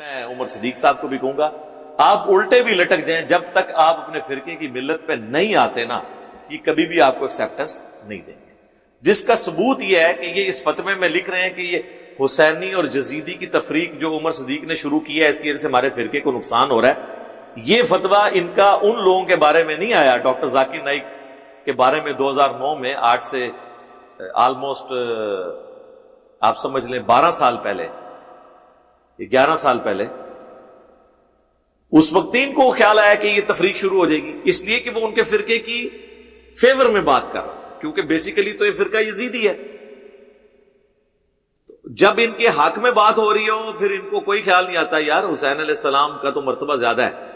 میں عمر صدیق صاحب کو بھی کہوں گا، آپ الٹے بھی لٹک جائیں، جب تک آپ اپنے فرقے کی ملت پہ نہیں آتے نا، یہ کبھی بھی آپ کو ایکسیپٹنس نہیں دیں گے. جس کا ثبوت یہ ہے کہ یہ اس فتوے میں لکھ رہے ہیں کہ یہ حسینی اور یزیدی کی تفریق جو عمر صدیق نے شروع کی ہے، اس کی وجہ سے ہمارے فرقے کو نقصان ہو رہا ہے. یہ فتویٰ ان کا ان لوگوں کے بارے میں نہیں آیا. ڈاکٹر ذاکر نائک کے بارے میں 2009 میں، آج سے آلموسٹ آپ سمجھ لیں 12 سال پہلے، 11 سال پہلے، اس وقت ان کو خیال آیا کہ یہ تفریق شروع ہو جائے گی، اس لیے کہ وہ ان کے فرقے کی فیور میں بات کر رہا تھا، کیونکہ بیسیکلی تو یہ فرقہ یزیدی ہے. جب ان کے حق میں بات ہو رہی ہو، پھر ان کو کوئی خیال نہیں آتا یار حسین علیہ السلام کا تو مرتبہ زیادہ ہے،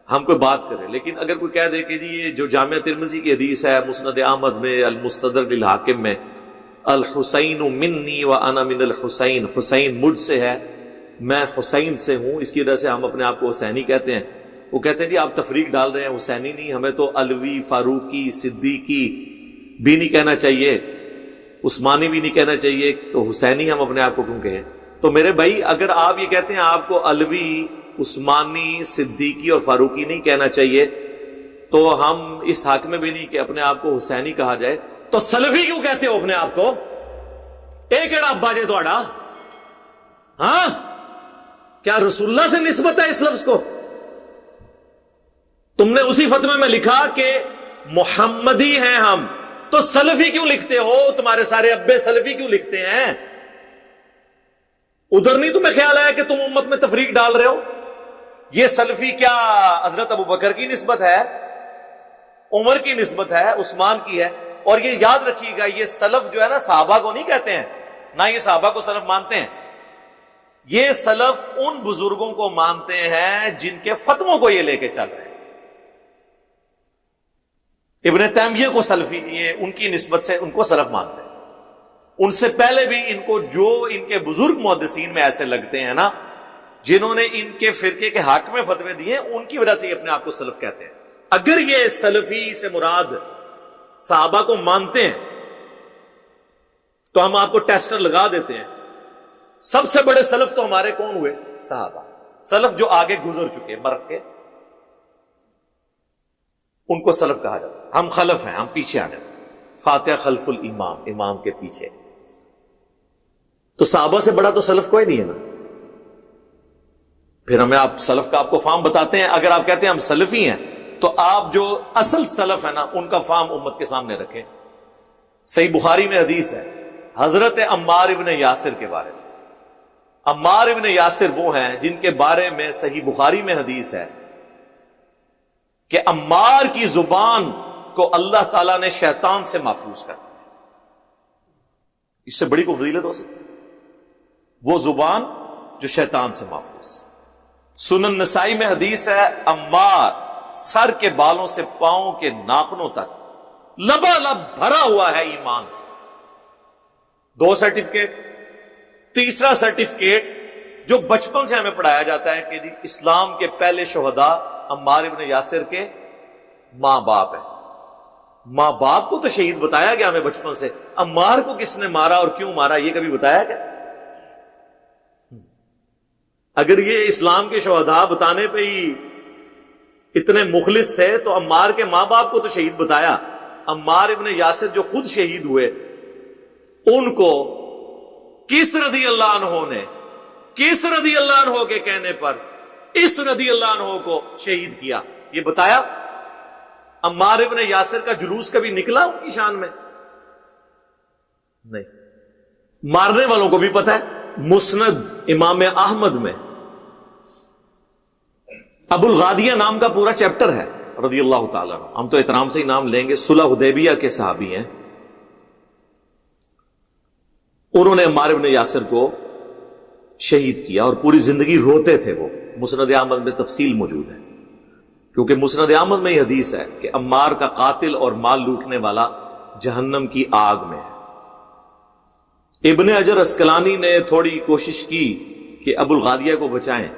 ہم کوئی بات کریں. لیکن اگر کوئی کہہ دے کہ جی یہ جو جامعہ ترمذی کی حدیث ہے، مسند احمد میں، المستدرک للحاکم میں، الحسین منی وانا من الحسین، حسین مجھ سے ہے، میں حسین سے ہوں، اس کی وجہ سے ہم اپنے آپ کو حسینی کہتے ہیں. وہ کہتے ہیں جی آپ تفریق ڈال رہے ہیں، حسینی نہیں، ہمیں تو علوی، فاروقی، صدیقی بھی نہیں کہنا چاہیے، عثمانی بھی نہیں کہنا چاہیے، تو حسینی ہم اپنے آپ کو کیوں کہیں؟ تو میرے بھائی اگر آپ یہ کہتے ہیں آپ کو علوی، عثمانی، صدیقی اور فاروقی نہیں کہنا چاہیے، تو ہم اس حق میں بھی نہیں کہ اپنے آپ کو حسینی کہا جائے، تو سلفی کیوں کہتے ہو اپنے آپ کو؟ ایک ایڑا ابا جے تھوڑا، ہاں کیا رسول اللہ سے نسبت ہے اس لفظ کو؟ تم نے اسی فتوے میں لکھا کہ محمدی ہیں ہم، تو سلفی کیوں لکھتے ہو؟ تمہارے سارے ابے سلفی کیوں لکھتے ہیں؟ ادھر نہیں تمہیں خیال آیا کہ تم امت میں تفریق ڈال رہے ہو؟ یہ سلفی کیا حضرت ابو بکر کی نسبت ہے، عمر کی نسبت ہے، عثمان کی ہے؟ اور یہ یاد رکھیے گا، یہ سلف جو ہے نا صحابہ کو نہیں کہتے ہیں، نہ یہ صحابہ کو سلف مانتے ہیں. یہ سلف ان بزرگوں کو مانتے ہیں جن کے فتووں کو یہ لے کے چل رہے ہیں. ابن تیمیہ کو سلفی، یہ ان کی نسبت سے ان کو سلف مانتے ہیں. ان سے پہلے بھی ان کو جو ان کے بزرگ محدثین میں ایسے لگتے ہیں نا، جنہوں نے ان کے فرقے کے حق میں فتوے دیے، ان کی وجہ سے یہ اپنے آپ کو سلف کہتے ہیں. اگر یہ سلفی سے مراد صحابہ کو مانتے ہیں تو ہم آپ کو ٹیسٹر لگا دیتے ہیں. سب سے بڑے سلف تو ہمارے کون ہوئے؟ صحابہ. سلف جو آگے گزر چکے مر کے، ان کو سلف کہا جاتا ہے. ہم خلف ہیں، ہم پیچھے آ جاتے ہیں. فاتح خلف الامام، امام کے پیچھے. تو صحابہ سے بڑا تو سلف کوئی نہیں ہے نا. پھر ہمیں آپ سلف کا آپ کو فارم بتاتے ہیں. اگر آپ کہتے ہیں ہم سلفی ہیں، تو آپ جو اصل سلف ہے نا، ان کا فارم امت کے سامنے رکھیں. صحیح بخاری میں حدیث ہے حضرت عمار ابن یاسر کے بارے میں. عمار ابن یاسر وہ ہیں جن کے بارے میں صحیح بخاری میں حدیث ہے کہ عمار کی زبان کو اللہ تعالیٰ نے شیطان سے محفوظ کر دیا. اس سے بڑی کوئی فضیلت ہو سکتی ہے؟ وہ زبان جو شیطان سے محفوظ. سنن نسائی میں حدیث ہے عمار سر کے بالوں سے پاؤں کے ناخنوں تک لبالب بھرا ہوا ہے ایمان سے. 2 سرٹیفکیٹ. تیسرا سرٹیفکیٹ جو بچپن سے ہمیں پڑھایا جاتا ہے کہ جی اسلام کے پہلے شہداء عمار ابن یاسر کے ماں باپ ہیں. ماں باپ کو تو شہید بتایا گیا ہمیں بچپن سے، عمار کو کس نے مارا اور کیوں مارا یہ کبھی بتایا گیا؟ اگر یہ اسلام کے شہداء بتانے پہ ہی اتنے مخلص تھے تو عمار کے ماں باپ کو تو شہید بتایا. عمار ابن یاسر جو خود شہید ہوئے، ان کو کس رضی اللہ عنہ نے، کس رضی اللہ عنہ کے کہنے پر اس رضی اللہ عنہ کو شہید کیا، یہ بتایا؟ عمار ابن یاسر کا جلوس کبھی نکلا ان کی شان میں؟ نہیں. مارنے والوں کو بھی پتا ہے. مسند امام احمد میں ابو الغادیہ نام کا پورا چیپٹر ہے رضی اللہ تعالیٰ عنہ. ہم تو احترام سے ہی نام لیں گے، صلح حدیبیہ کے صحابی ہیں. انہوں نے عمار ابن یاسر کو شہید کیا اور پوری زندگی روتے تھے. وہ مسند احمد میں تفصیل موجود ہے، کیونکہ مسند احمد میں یہ حدیث ہے کہ عمار کا قاتل اور مال لوٹنے والا جہنم کی آگ میں ہے. ابن حجر اسقلانی نے تھوڑی کوشش کی کہ ابو الغادیہ کو بچائیں،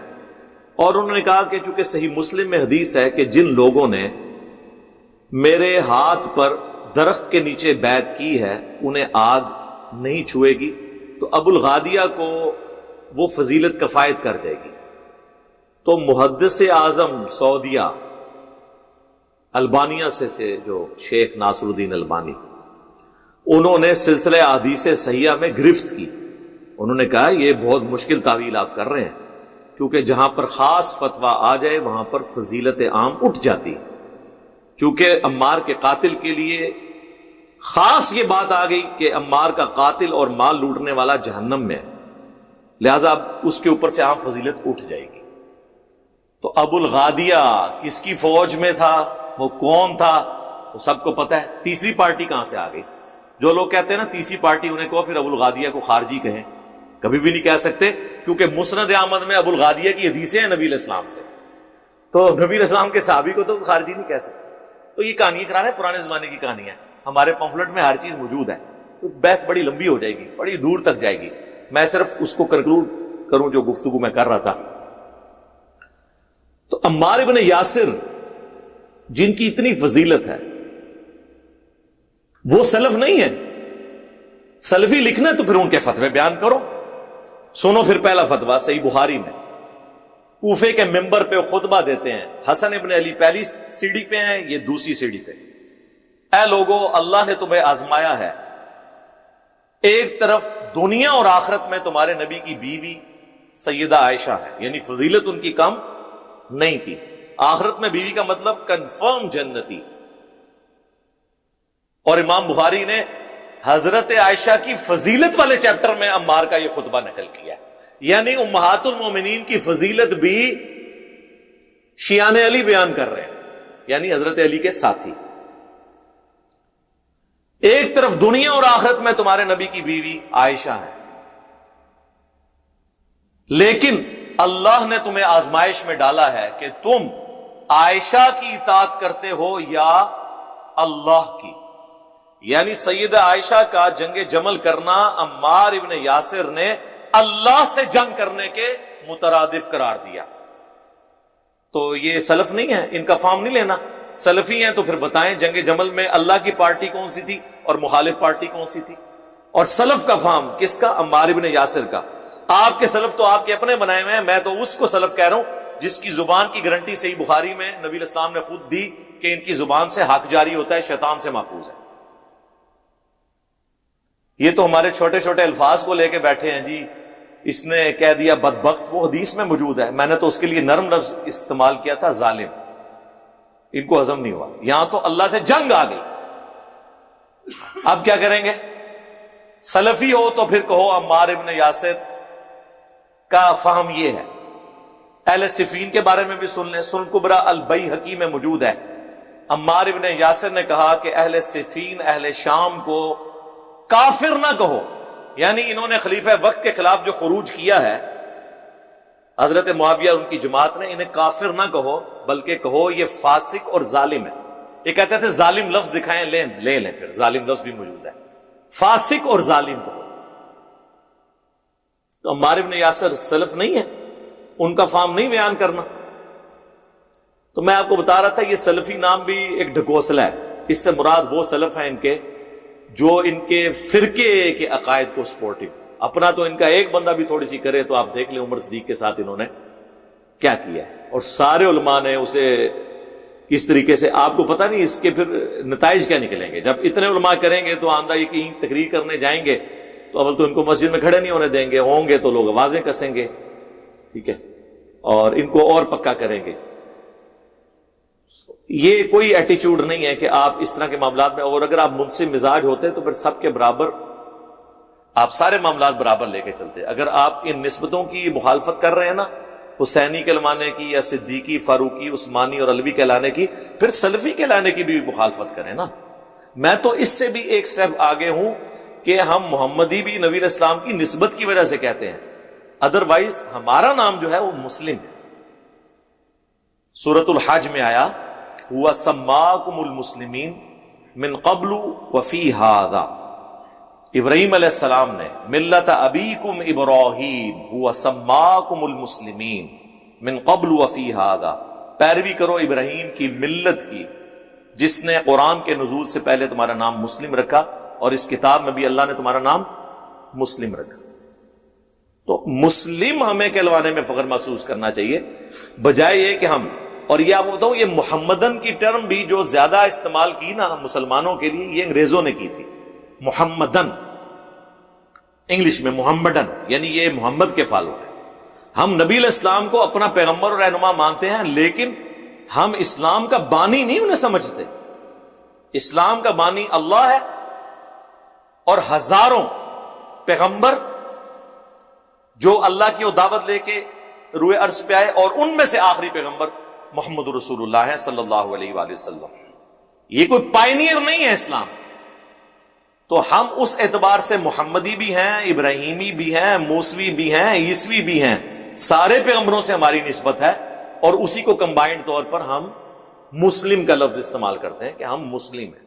اور انہوں نے کہا کہ چونکہ صحیح مسلم میں حدیث ہے کہ جن لوگوں نے میرے ہاتھ پر درخت کے نیچے بیعت کی ہے انہیں آگ نہیں چھوئے گی، تو ابو الغادیہ کو وہ فضیلت کفایت کر جائے گی. تو محدث اعظم سعودیہ البانیہ سے جو شیخ ناصر الدین البانی، انہوں نے سلسلہ احادیث صحیحہ میں گرفت کی. انہوں نے کہا یہ بہت مشکل تعویل آپ کر رہے ہیں، کیونکہ جہاں پر خاص فتویٰ آ جائے وہاں پر فضیلت عام اٹھ جاتی ہے. چونکہ عمار کے قاتل کے لیے خاص یہ بات آ گئی کہ عمار کا قاتل اور مال لوٹنے والا جہنم میں ہے، لہذا اس کے اوپر سے عام فضیلت اٹھ جائے گی. تو ابو الغادیہ کس کی فوج میں تھا، وہ کون تھا، وہ سب کو پتہ ہے. تیسری پارٹی کہاں سے آ گئی؟ جو لوگ کہتے ہیں نا تیسری پارٹی، انہیں کہو پھر ابو الغادیہ کو خارجی کہیں. کبھی بھی نہیں کہہ سکتے، کیونکہ مسند احمد میں ابو الغادیہ کی حدیثیں ہیں نبی علیہ السلام سے، تو نبی علیہ السلام کے صحابی کو تو خارجی نہیں کہہ سکتے. تو یہ کہانی کرا رہے ہیں، پرانے زمانے کی کہانی ہے. ہمارے پمفلٹ میں ہر چیز موجود ہے. تو بحث بڑی لمبی ہو جائے گی، بڑی دور تک جائے گی. میں صرف اس کو کنکلوڈ کروں جو گفتگو میں کر رہا تھا. تو عمار ابن یاسر جن کی اتنی فضیلت ہے، وہ سلف نہیں ہے. سلفی لکھنا ہے تو پھر ان کے فتوے بیان کرو. سنو پھر پہلا فتویٰ صحیح بخاری میں، کوفے کے ممبر پہ خطبہ دیتے ہیں. حسن ابن علی پہلی سیڑھی پہ ہیں، یہ دوسری سیڑھی پہ. اے لوگو، اللہ نے تمہیں آزمایا ہے. ایک طرف دنیا اور آخرت میں تمہارے نبی کی بیوی سیدہ عائشہ ہے، یعنی فضیلت ان کی کم نہیں کی. آخرت میں بیوی کا مطلب کنفرم جنتی. اور امام بخاری نے حضرت عائشہ کی فضیلت والے چیپٹر میں عمار کا یہ خطبہ نقل کیا ہے. یعنی امہات المومنین کی فضیلت بھی شیعان علی بیان کر رہے ہیں، یعنی حضرت علی کے ساتھی. ایک طرف دنیا اور آخرت میں تمہارے نبی کی بیوی عائشہ ہے، لیکن اللہ نے تمہیں آزمائش میں ڈالا ہے کہ تم عائشہ کی اطاعت کرتے ہو یا اللہ کی. یعنی سیدہ عائشہ کا جنگ جمل کرنا عمار ابن یاسر نے اللہ سے جنگ کرنے کے مترادف قرار دیا. تو یہ سلف نہیں ہے، ان کا فارم نہیں لینا. سلفی ہیں تو پھر بتائیں جنگ جمل میں اللہ کی پارٹی کون سی تھی اور مخالف پارٹی کون سی تھی؟ اور سلف کا فارم کس کا؟ عمار ابن یاسر کا. آپ کے سلف تو آپ کے اپنے بنائے ہوئے ہیں، میں تو اس کو سلف کہہ رہا ہوں جس کی زبان کی گارنٹی صحیح بخاری میں نبی علیہ السلام نے خود دی کہ ان کی زبان سے حق جاری ہوتا ہے، شیطان سے محفوظ ہے. یہ تو ہمارے چھوٹے چھوٹے الفاظ کو لے کے بیٹھے ہیں، جی اس نے کہہ دیا بدبخت، وہ حدیث میں موجود ہے. میں نے تو اس کے لیے نرم لفظ استعمال کیا تھا، ظالم. ان کو ہضم نہیں ہوا. یہاں تو اللہ سے جنگ آ گئی. اب کیا کریں گے؟ سلفی ہو تو پھر کہو عمار ابن یاسر کا فہم یہ ہے. اہل صفین کے بارے میں بھی سن لیں، سنن کبریٰ البیہقی میں موجود ہے. عمار ابن یاسر نے کہا کہ اہل صفین، اہل شام کو کافر نہ کہو. یعنی انہوں نے خلیفہ وقت کے خلاف جو خروج کیا ہے، حضرت معاویہ ان کی جماعت نے، انہیں کافر نہ کہو بلکہ کہو یہ فاسق اور ظالم ہے. یہ کہتے تھے ظالم لفظ دکھائیں، لے لیں پھر ظالم لفظ بھی موجود ہے. فاسق اور ظالم کہو. تو عمار ابن یاسر سلف نہیں ہے، ان کا فارم نہیں بیان کرنا. تو میں آپ کو بتا رہا تھا یہ سلفی نام بھی ایک ڈھکوسلا ہے. اس سے مراد وہ سلف ہیں ان کے جو ان کے فرقے کے عقائد کو سپورٹو. اپنا تو ان کا ایک بندہ بھی تھوڑی سی کرے تو آپ دیکھ لیں عمر صدیق کے ساتھ انہوں نے کیا کیا ہے. اور سارے علماء نے اسے اس طریقے سے، آپ کو پتہ نہیں اس کے پھر نتائج کیا نکلیں گے. جب اتنے علماء کریں گے تو آندہ یہ کہیں تقریر کرنے جائیں گے تو اول تو ان کو مسجد میں کھڑے نہیں ہونے دیں گے، ہوں گے تو لوگ آوازیں کسیں گے، ٹھیک ہے، اور ان کو اور پکا کریں گے. یہ کوئی ایٹیچیوڈ نہیں ہے کہ آپ اس طرح کے معاملات میں، اور اگر آپ منصف مزاج ہوتے تو پھر سب کے برابر آپ سارے معاملات برابر لے کے چلتے. اگر آپ ان نسبتوں کی مخالفت کر رہے ہیں نا، حسینی کہلانے کی یا صدیقی، فاروقی، عثمانی اور علوی کہلانے کی، پھر سلفی کہلانے کی بھی مخالفت کریں نا. میں تو اس سے بھی ایک سٹیپ آگے ہوں کہ ہم محمدی بھی نبی علیہ السلام کی نسبت کی وجہ سے کہتے ہیں، ادروائز ہمارا نام جو ہے وہ مسلم ہے. سورۃ الحج میں آیا هُوَ سَمَّاكُمُ الْمُسْلِمِينَ مِنْ قَبْلُ وَفِي هَذَا. ابراہیم علیہ السلام نے ملت ابیکم ابراہیم هُوَ سَمَّاكُمُ الْمُسْلِمِينَ مِنْ قَبْلُ وَفِي هَذَا. پیروی کرو ابراہیم کی ملت کی جس نے قرآن کے نزول سے پہلے تمہارا نام مسلم رکھا اور اس کتاب میں بھی اللہ نے تمہارا نام مسلم رکھا. تو مسلم ہمیں کہلوانے میں فخر محسوس کرنا چاہیے، بجائے یہ کہ ہم، اور یہ آپ کو بتاؤں، یہ محمدن کی ٹرم بھی جو زیادہ استعمال کی نا مسلمانوں کے لیے، یہ انگریزوں نے کی تھی. محمدن، انگلش میں محمدن، یعنی یہ محمد کے فالو ہے. ہم نبی علیہ السلام کو اپنا پیغمبر اور رہنما مانتے ہیں، لیکن ہم اسلام کا بانی نہیں انہیں سمجھتے. اسلام کا بانی اللہ ہے، اور ہزاروں پیغمبر جو اللہ کی وہ دعوت لے کے روئے عرض پہ آئے، اور ان میں سے آخری پیغمبر محمد رسول اللہ ہے صلی اللہ علیہ وآلہ وسلم. یہ کوئی پائنیئر نہیں ہے اسلام. تو ہم اس اعتبار سے محمدی بھی ہیں، ابراہیمی بھی ہیں، موسوی بھی ہیں، عیسوی بھی ہیں. سارے پیغمبروں سے ہماری نسبت ہے، اور اسی کو کمبائنڈ طور پر ہم مسلم کا لفظ استعمال کرتے ہیں کہ ہم مسلم ہیں.